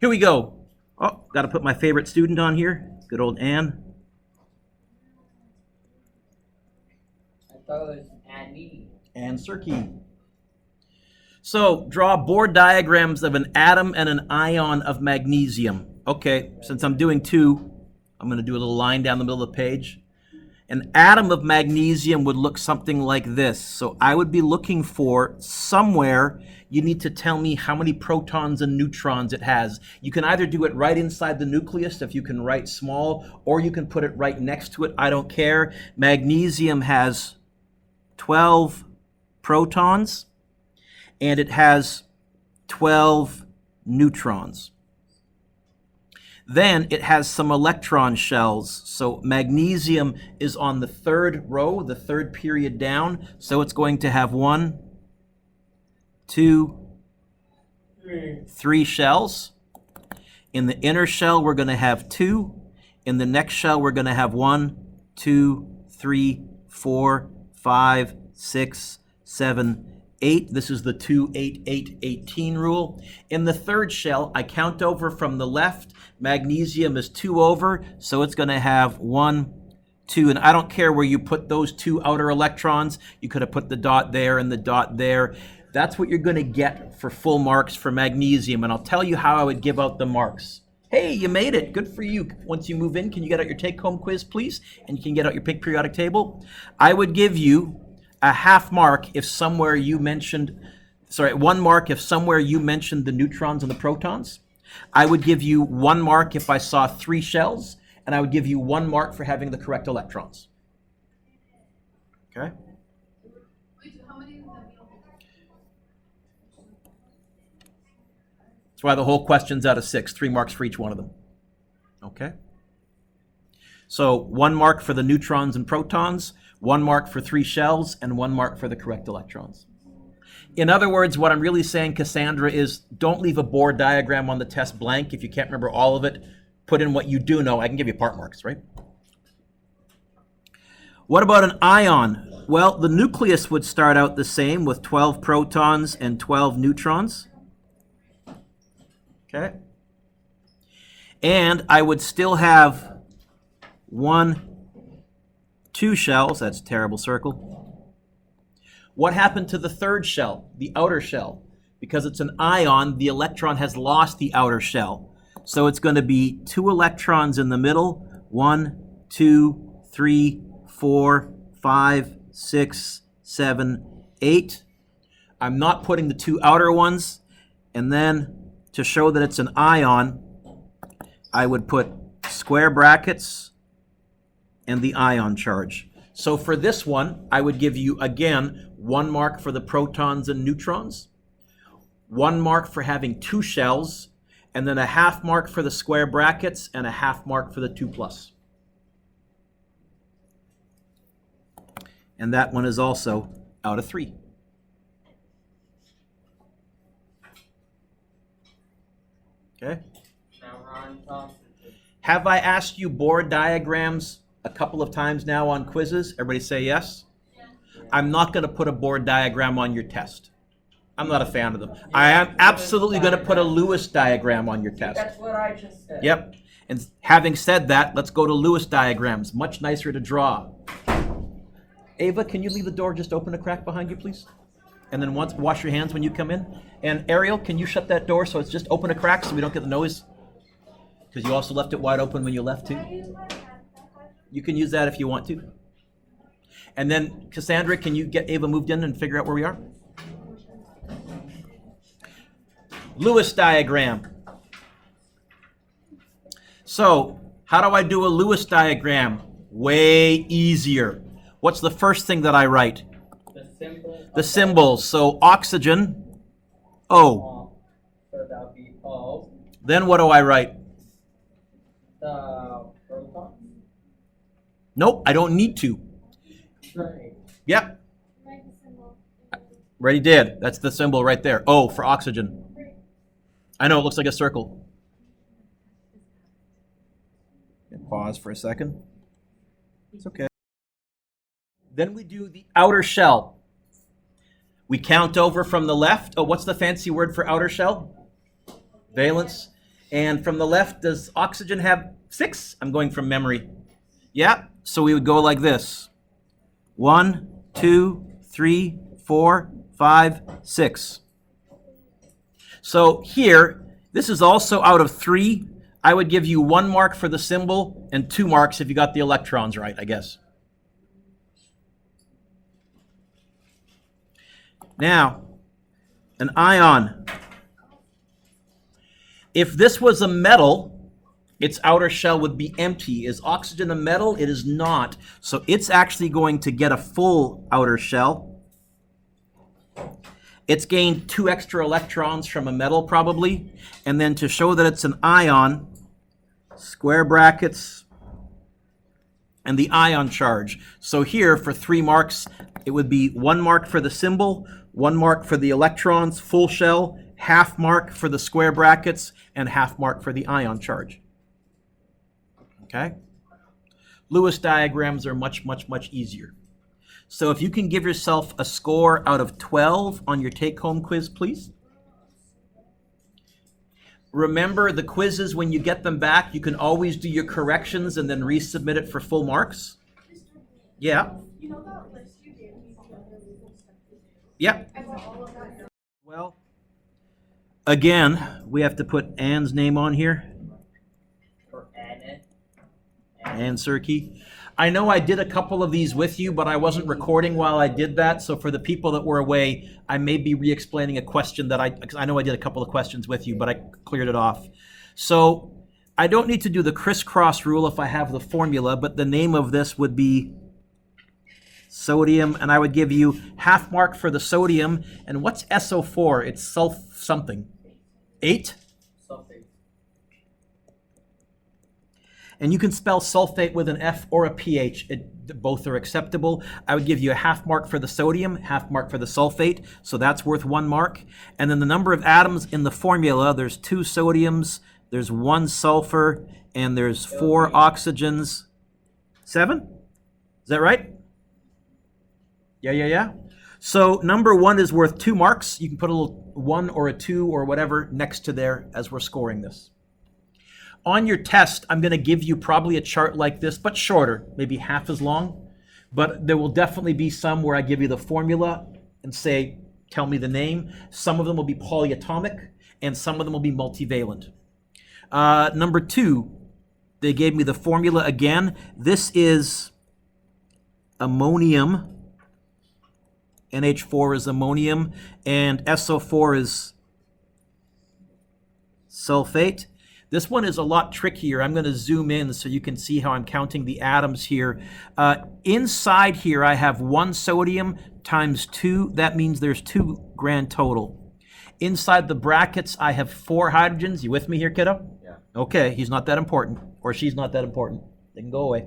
Here we go. Oh, got to put my favorite student on here. Good old Anne. I thought it was Annie. Anne Serkey. So, draw board diagrams of an atom and an ion of magnesium. Okay, since I'm doing two, I'm going to do a little line down the middle of the page. An atom of magnesium would look something like this. So I would be looking for somewhere, you need to tell me how many protons and neutrons it has. You can either do it right inside the nucleus if you can write small, or you can put it right next to it. I don't care. Magnesium has 12 protons and it has 12 neutrons. Then it has some electron shells. So magnesium is on the third row, the third period down. So it's going to have 1, 2, 3 shells. In the inner shell, we're going to have 2. In the next shell, we're going to have 1, 2, 3, 4, 5, 6, 7, 8. This is the 2, 8, 8, 18 rule. In the third shell, I count over from the left. Magnesium is 2 over, so it's going to have 1, 2, and I don't care where you put those 2 outer electrons. You could have put the dot there and the dot there. That's what you're going to get for full marks for magnesium, and I'll tell you how I would give out the marks. Hey, you made it. Good for you. Once you move in, can you get out your take-home quiz, please? And you can get out your pink periodic table. I would give you a half mark if somewhere you mentioned, 1 mark if somewhere you mentioned the neutrons and the protons. I would give you 1 mark if I saw 3 shells, and I would give you 1 mark for having the correct electrons. Okay? That's why the whole question's out of 6, 3 marks for each one of them. Okay? So 1 mark for the neutrons and protons, 1 mark for 3 shells, and 1 mark for the correct electrons. In other words, what I'm really saying, Cassandra, is don't leave a board diagram on the test blank. If you can't remember all of it, put in what you do know. I can give you part marks, right? What about an ion? Well, the nucleus would start out the same with 12 protons and 12 neutrons. Okay? And I would still have 1, 2 shells. That's a terrible circle. What happened to the third shell, the outer shell? Because it's an ion, the electron has lost the outer shell. So it's going to be 2 electrons in the middle. 1, 2, 3, 4, 5, 6, 7, 8. I'm not putting the 2 outer ones. And then to show that it's an ion, I would put square brackets and the ion charge. So for this one, I would give you, again, 1 mark for the protons and neutrons, 1 mark for having 2 shells, and then a half mark for the square brackets and a half mark for the 2 plus. And that one is also out of 3. Okay? Now we're on oxygen. Have I asked you board diagrams a couple of times now on quizzes? Everybody say yes? Yeah. I'm not going to put a board diagram on your test. I'm not a fan of them. I am absolutely going to put a Lewis diagram on your test. That's what I just said. Yep. And having said that, let's go to Lewis diagrams. Much nicer to draw. Ava, can you leave the door just open a crack behind you, please? And then wash your hands when you come in. And Ariel, can you shut that door so it's just open a crack so we don't get the noise? Because you also left it wide open when you left too. You can use that if you want to. And then, Cassandra, can you get Ava moved in and figure out where we are? Lewis diagram. So, how do I do a Lewis diagram? Way easier. What's the first thing that I write? The symbol. The symbols. So, oxygen, O. So that would be O. Then what do I write? The proton. Nope, I don't need to. Right. Yep, already did. That's the symbol right there. O for oxygen. I know, it looks like a circle. Pause for a second. It's okay. Then we do the outer shell. We count over from the left. Oh, what's the fancy word for outer shell? Valence. And from the left, does oxygen have 6? I'm going from memory. Yeah, so we would go like this. 1, 2, 3, 4, 5, 6. So here, this is also out of 3. I would give you 1 mark for the symbol and 2 marks if you got the electrons right, I guess. Now, an ion. If this was a metal, its outer shell would be empty. Is oxygen a metal? It is not. So it's actually going to get a full outer shell. It's gained 2 extra electrons from a metal probably. And then to show that it's an ion, square brackets, and the ion charge. So here for 3 marks, it would be 1 mark for the symbol, 1 mark for the electrons, full shell, half mark for the square brackets, and half mark for the ion charge. Okay? Lewis diagrams are much, much, much easier. So if you can give yourself a score out of 12 on your take-home quiz, please. Remember, the quizzes, when you get them back, you can always do your corrections and then resubmit it for full marks. Yeah. You know that list you gave me of other legal stuff to do? Yep. I want all of that. Well, again, we have to put Anne's name on here. For Anna. Anne Serkey. I know I did a couple of these with you, but I wasn't recording while I did that. So for the people that were away, I may be re-explaining a question that I know I did a couple of questions with you, but I cleared it off. So I don't need to do the crisscross rule if I have the formula, but the name of this would be sodium, and I would give you half mark for the sodium. And what's SO4? It's sulf something. 8? Something. And you can spell sulfate with an F or a PH. Both are acceptable. I would give you a half mark for the sodium, half mark for the sulfate, so that's worth 1 mark. And then the number of atoms in the formula, there's 2 sodiums, there's 1 sulfur, and there's 4 oxygens. 7? Is that right? Yeah. So number 1 is worth 2 marks. You can put a little 1 or a 2 or whatever next to there as we're scoring this. On your test, I'm going to give you probably a chart like this, but shorter, maybe half as long. But there will definitely be some where I give you the formula and say, tell me the name. Some of them will be polyatomic, and some of them will be multivalent. Number 2, they gave me the formula again. This is ammonium. NH4 is ammonium, and SO4 is sulfate. This one is a lot trickier. I'm going to zoom in so you can see how I'm counting the atoms here. Inside here, I have 1 sodium times 2. That means there's 2 grand total. Inside the brackets, I have 4 hydrogens. You with me here, kiddo? Yeah. Okay, he's not that important, or she's not that important. They can go away.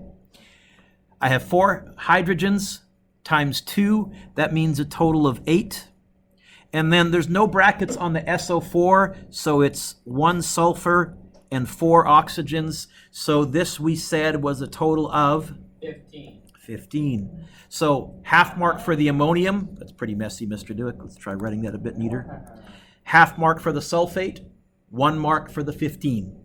I have 4 hydrogens times 2. That means a total of 8. And then there's no brackets on the SO4, so it's 1 sulfur and 4 oxygens. So this we said was a total of 15. So half mark for the ammonium. That's pretty messy, Mr. Dewick. Let's try writing that a bit neater. Half mark for the sulfate, 1 mark for the 15.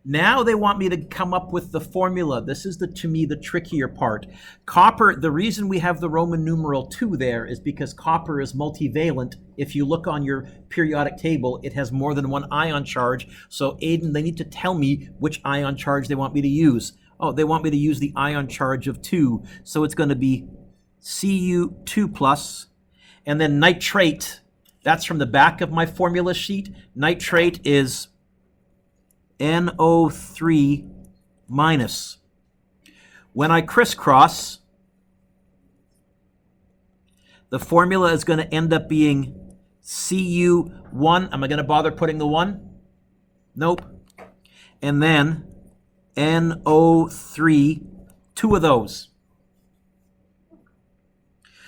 Now they want me to come up with the formula. This is, to me, the trickier part. Copper, the reason we have the Roman numeral 2 there is because copper is multivalent. If you look on your periodic table, it has more than 1 ion charge. So Aiden, they need to tell me which ion charge they want me to use. Oh, they want me to use the ion charge of 2. So it's going to be Cu2+. And then nitrate, that's from the back of my formula sheet. Nitrate is NO3 minus. When I crisscross, the formula is going to end up being Cu1. Am I going to bother putting the 1? Nope. And then NO3, 2 of those.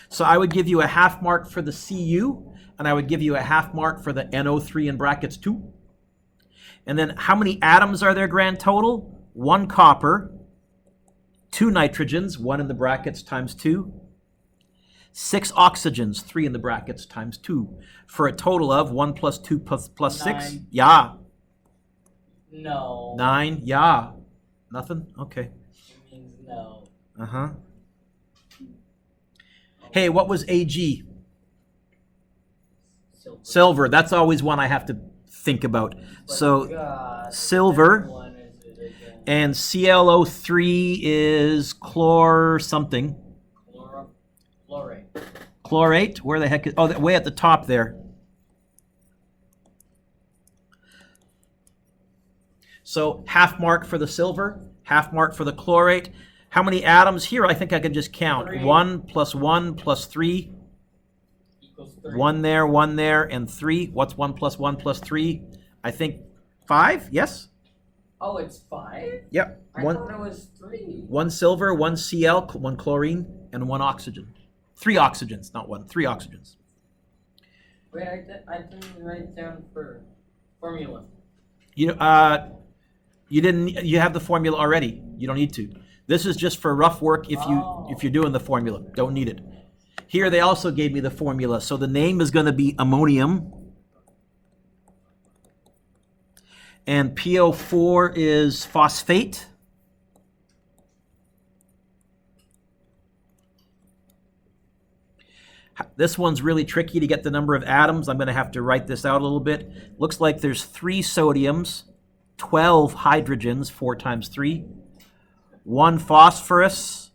So I would give you a half mark for the Cu, and I would give you a half mark for the NO3 in brackets 2. And then how many atoms are there grand total? 1 copper, 2 nitrogens, 1 in the brackets times 2. 6 oxygens, 3 in the brackets, times 2, for a total of 1 plus 2 plus 6. 9. Yeah. No. 9. Yeah. Nothing? Okay. It means no. Uh-huh. Hey, what was Ag? Silver. That's always one I have to think about. So, God, silver. which one is it again? and ClO3 is chlor something. Chlorate. Chlorate? Where the heck is... Oh, way at the top there. So half mark for the silver, half mark for the chlorate. How many atoms here? I think I can just count. 3. 1 plus 1 plus 3. Equals 3. 1 there, and 3. What's 1 plus 1 plus 3? I think 5, yes? Oh, it's 5? Yep. I thought it was 3. 1 silver, 1 Cl, 1 chlorine, and 1 oxygen. 3 oxygens, not 1. 3 oxygens. Wait, I didn't write down for formula. You didn't. You have the formula already. You don't need to. This is just for rough work if you're doing the formula. Don't need it. Here they also gave me the formula. So the name is going to be ammonium. And PO4 is phosphate. This one's really tricky to get the number of atoms. I'm going to have to write this out a little bit. Looks like there's 3 sodiums, 12 hydrogens, 4 times 3, 1 phosphorus,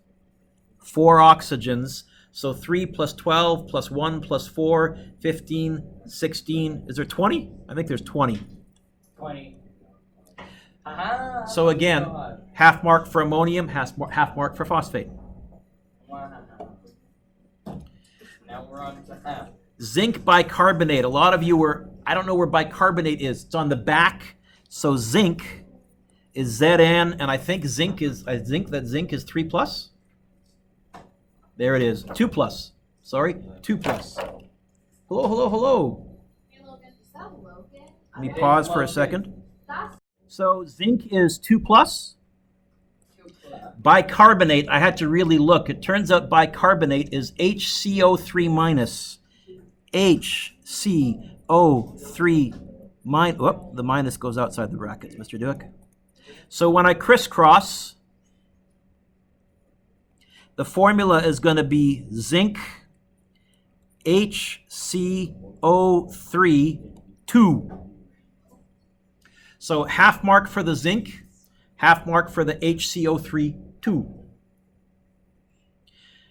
4 oxygens. So 3 plus 12 plus 1 plus 4, 15, 16. Is there 20? I think there's 20. 20. Aha! So again, God. half mark for ammonium, half mark for phosphate. Wow. Now we're on to half. Zinc bicarbonate. A lot of you were, I don't know where bicarbonate is. It's on the back. So zinc is Zn, and I think zinc is 3 plus. There it is. 2 plus. Sorry, 2 plus. Hello, hello, hello. Let me pause for a second. So zinc is 2 plus. Bicarbonate, I had to really look. It turns out bicarbonate is HCO3 minus. HCO3 minus. Whoop, the minus goes outside the brackets, Mr. Duick. So when I crisscross, the formula is going to be zinc HCO3 2. So half mark for the zinc, half mark for the HCO3 2.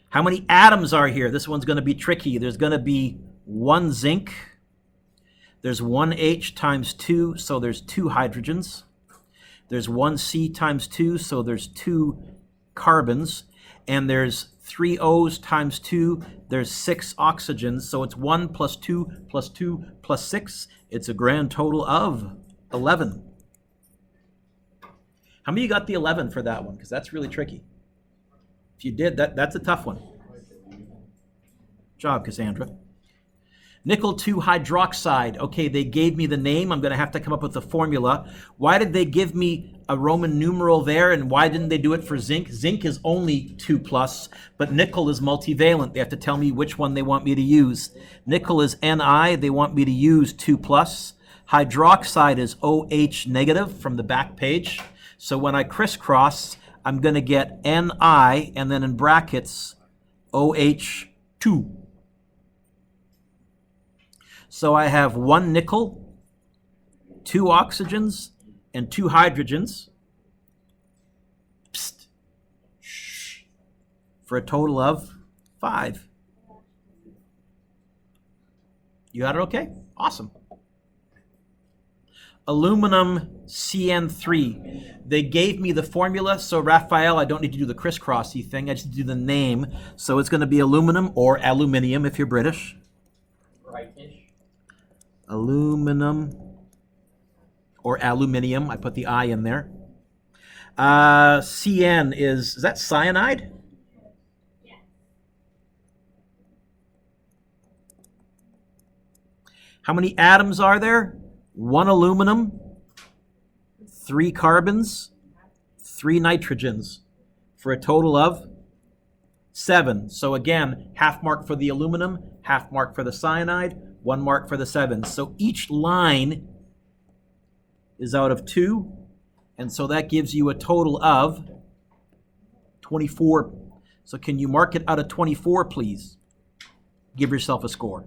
How many atoms are here? This one's going to be tricky. There's going to be 1 zinc. There's 1 H times 2, so there's 2 hydrogens. There's 1 C times 2, so there's 2 carbons. And there's 3 O's times 2, there's 6 oxygens. So it's 1 plus 2 plus 2 plus 6. It's a grand total of 11. How many of you got the 11 for that one? Because that's really tricky. If you did, that's a tough one. Good job, Cassandra. Nickel 2 hydroxide. Okay, they gave me the name. I'm going to have to come up with the formula. Why did they give me a Roman numeral there, and why didn't they do it for zinc? Zinc is only 2 plus, but nickel is multivalent. They have to tell me which one they want me to use. Nickel is Ni. They want me to use 2 plus. Hydroxide is OH negative from the back page. So when I crisscross, I'm going to get Ni, and then in brackets, OH2. So I have 1 nickel, 2 oxygens, and 2 hydrogens. Psst. Shh. For a total of 5. You got it okay? Awesome. Aluminum CN3. They gave me the formula, so Raphael, I don't need to do the crisscrossy thing. I just need to do the name. So it's going to be aluminum or aluminium if you're British. Rightish. Aluminum or aluminium. I put the I in there. CN is that cyanide? Yeah. How many atoms are there? 1 aluminum, 3 carbons, 3 nitrogens, for a total of 7. So again, half mark for the aluminum, half mark for the cyanide, 1 mark for the 7. So each line is out of 2, and so that gives you a total of 24. So can you mark it out of 24, please? Give yourself a score.